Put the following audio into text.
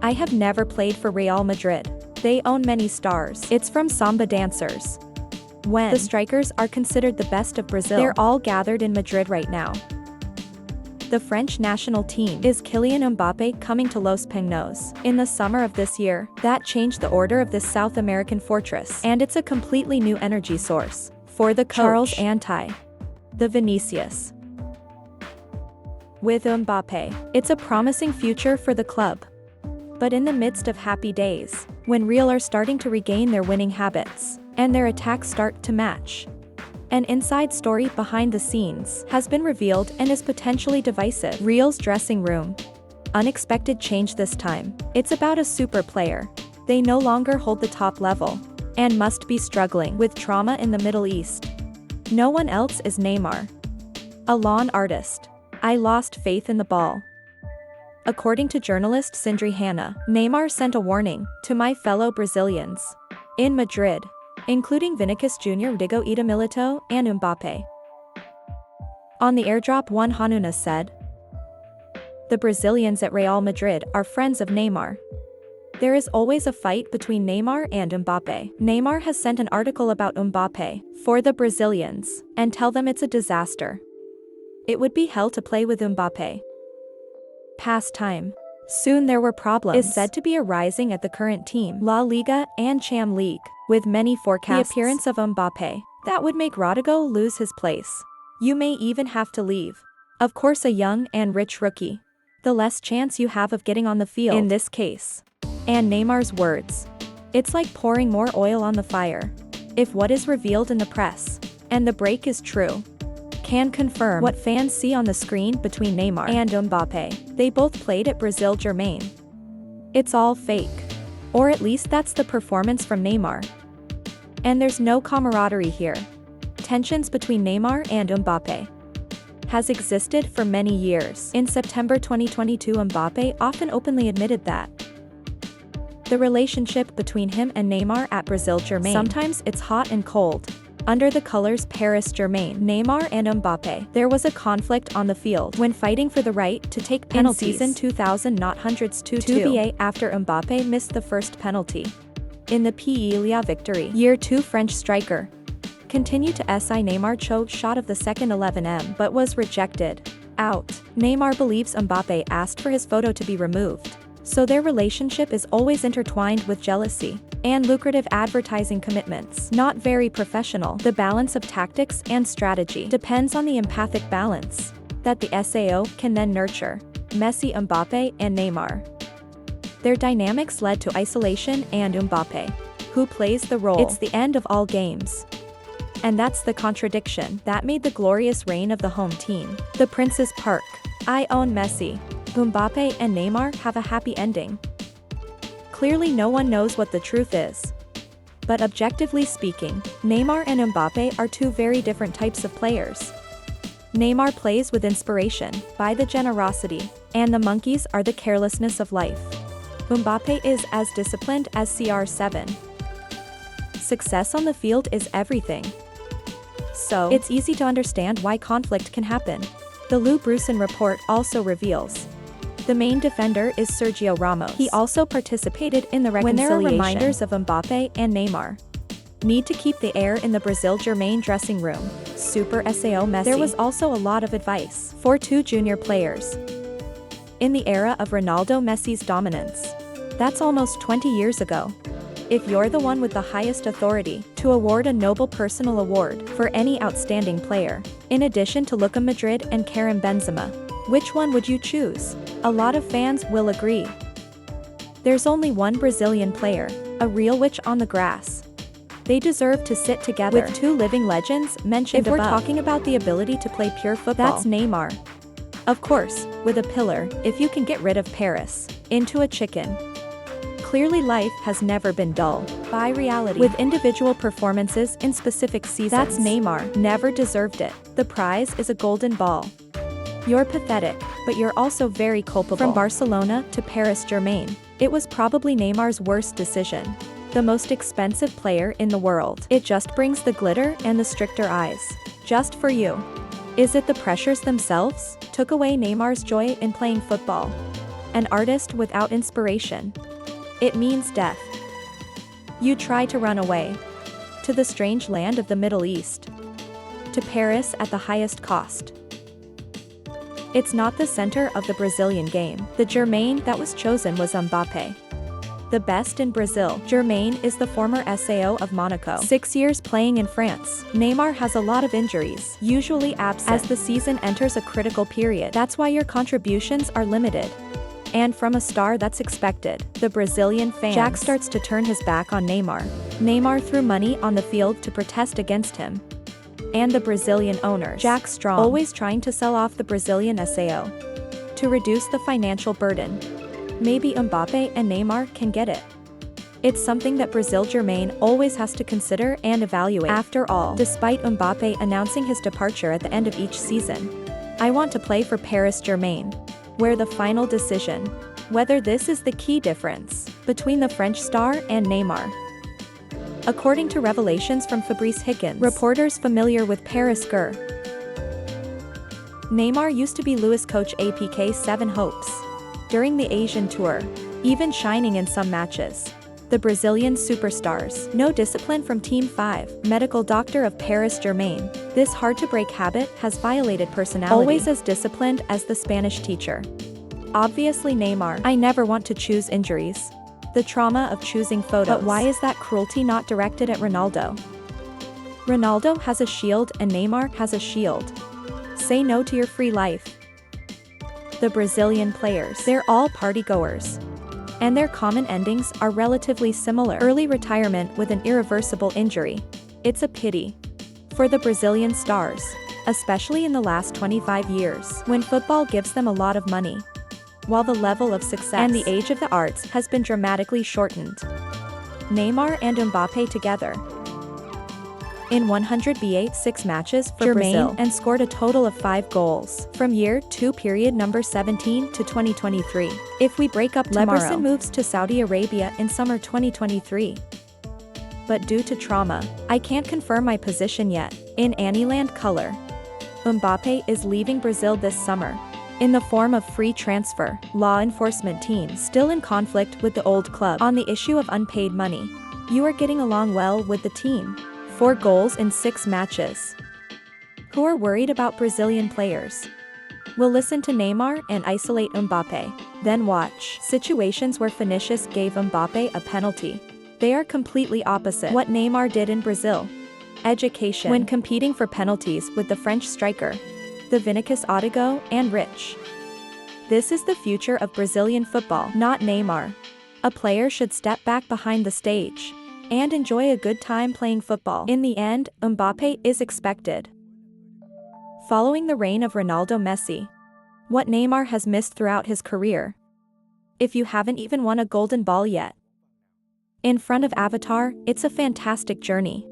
I have never played for Real Madrid. They own many stars. It's from Samba dancers. When the strikers are considered the best of Brazil, they're all gathered in Madrid right now. The French national team is Kylian Mbappe coming to Los Pinos in the summer of this year. That changed the order of this South American fortress, and it's a completely new energy source for the coach. Charles Anti. The Vinicius. With Mbappe, it's a promising future for the club. But in the midst of happy days, when Real are starting to regain their winning habits, and their attacks start to match, an inside story behind the scenes has been revealed and is potentially divisive. Real's dressing room. Unexpected change this time. It's about a super player. They no longer hold the top level, and must be struggling with trauma in the Middle East. No one else is Neymar. A lawn artist. I lost faith in the ball. According to journalist Sindri Hanna, Neymar sent a warning to my fellow Brazilians in Madrid, including Vinicius Jr., Diego Ida Milito, and Mbappe. On the airdrop, one Hanuna said, "The Brazilians at Real Madrid are friends of Neymar. There is always a fight between Neymar and Mbappe. Neymar has sent an article about Mbappe for the Brazilians and tell them it's a disaster. It would be hell to play with Mbappe." Pastime. Soon there were problems is said to be arising at the current team, La Liga and Cham League, with many forecasts. The appearance of Mbappe, that would make Rodrigo lose his place. You may even have to leave. Of course, a young and rich rookie. The less chance you have of getting on the field in this case. And Neymar's words. It's like pouring more oil on the fire. If what is revealed in the press, and the break is true, can confirm what fans see on the screen between Neymar and Mbappe. They both played at Brazil Germain. It's all fake. Or at least that's the performance from Neymar. And there's no camaraderie here. Tensions between Neymar and Mbappe has existed for many years. In September 2022, Mbappe often openly admitted that the relationship between him and Neymar at Brazil Germain, sometimes it's hot and cold. Under the colors Paris Germain, Neymar and Mbappe, there was a conflict on the field when fighting for the right to take penalties. In season 2000, not hundreds 2-2 after Mbappe missed the first penalty. In the Liga victory, year 2 French striker continued to SI Neymar choked shot of the second 11m but was rejected. Out. Neymar believes Mbappe asked for his photo to be removed. So their relationship is always intertwined with jealousy and lucrative advertising commitments. Not very professional. The balance of tactics and strategy depends on the empathic balance that the SAO can then nurture. Messi, Mbappe, and Neymar. Their dynamics led to isolation and Mbappe, who plays the role. It's the end of all games. And that's the contradiction that made the glorious reign of the home team. The Prince's Park. I own Messi. Mbappe and Neymar have a happy ending. Clearly no one knows what the truth is. But objectively speaking, Neymar and Mbappe are two very different types of players. Neymar plays with inspiration, by the generosity, and the monkeys are the carelessness of life. Mbappe is as disciplined as CR7. Success on the field is everything. So, it's easy to understand why conflict can happen. The Lou Bruson report also reveals the main defender is Sergio Ramos. He also participated in the reconciliation. When there are reminders of Mbappe and Neymar need to keep the air in the Brazil Germain dressing room. Super SAO Messi. There was also a lot of advice for two junior players. In the era of Ronaldo Messi's dominance. That's almost 20 years ago. If you're the one with the highest authority to award a noble personal award for any outstanding player, in addition to Luka Madrid and Karim Benzema, which one would you choose? A lot of fans will agree. There's only one Brazilian player, a real witch on the grass. They deserve to sit together with two living legends mentioned above. If we're talking about the ability to play pure football, that's Neymar. Of course, with a pillar, if you can get rid of Paris, into a chicken. Clearly life has never been dull. By reality. With individual performances in specific seasons. That's Neymar. Never deserved it. The prize is a golden ball. You're pathetic, but you're also very culpable. From Barcelona to Paris Germain, it was probably Neymar's worst decision. The most expensive player in the world. It just brings the glitter and the stricter eyes. Just for you. Is it the pressures themselves? Took away Neymar's joy in playing football. An artist without inspiration. It means death. You try to run away. To the strange land of the Middle East. To Paris at the highest cost. It's not the center of the Brazilian game. The Jermaine that was chosen was Mbappe. The best in Brazil. Jermaine is the former SAO of Monaco. 6 years playing in France. Neymar has a lot of injuries, usually absent as the season enters a critical period. That's why your contributions are limited. And from a star that's expected, the Brazilian fans. Jack starts to turn his back on Neymar. Neymar threw money on the field to protest against him. And the Brazilian owners. Jack Strong, always trying to sell off the Brazilian SAO. To reduce the financial burden. Maybe Mbappe and Neymar can get it. It's something that Brazil Jermaine always has to consider and evaluate. After all, despite Mbappe announcing his departure at the end of each season, I want to play for Paris Jermaine. Where the final decision, whether this is the key difference between the French star and Neymar. According to revelations from Fabrice Hickens, reporters familiar with Paris Gur, Neymar used to be Louis' coach APK 7 Hopes. During the Asian tour, even shining in some matches. The Brazilian superstars. No discipline from Team 5, medical doctor of Paris Jermaine. This hard-to-break habit has violated personality. Always as disciplined as the Spanish teacher. Obviously Neymar. I never want to choose injuries. The trauma of choosing photos. But why is that cruelty not directed at Ronaldo? Ronaldo has a shield and Neymar has a shield. Say no to your free life. The Brazilian players. They're all partygoers. And their common endings are relatively similar. Early retirement with an irreversible injury. It's a pity. For the Brazilian stars. Especially in the last 25 years. When football gives them a lot of money. While the level of success and the age of the arts has been dramatically shortened. Neymar and Mbappe together. In 106 matches for Brazil and scored a total of 5 goals from year 2 period number 17 to 2023. If we break up tomorrow, Leverson moves to Saudi Arabia in summer 2023. But due to trauma, I can't confirm my position yet. In Annieland color, Mbappe is leaving Brazil this summer. In the form of free transfer. Law enforcement team still in conflict with the old club on the issue of unpaid money. You are getting along well with the team. 4 goals in 6 matches. Who are worried about Brazilian players? We'll listen to Neymar and isolate Mbappe. Then watch situations where Vinicius gave Mbappe a penalty. They are completely opposite what Neymar did in Brazil. Education when competing for penalties with the French striker. The Vinicius Odigo and Rich. This is the future of Brazilian football, not Neymar. A player should step back behind the stage and enjoy a good time playing football. In the end, Mbappe is expected. Following the reign of Ronaldo Messi. What Neymar has missed throughout his career. If you haven't even won a golden ball yet. In front of Avatar, it's a fantastic journey.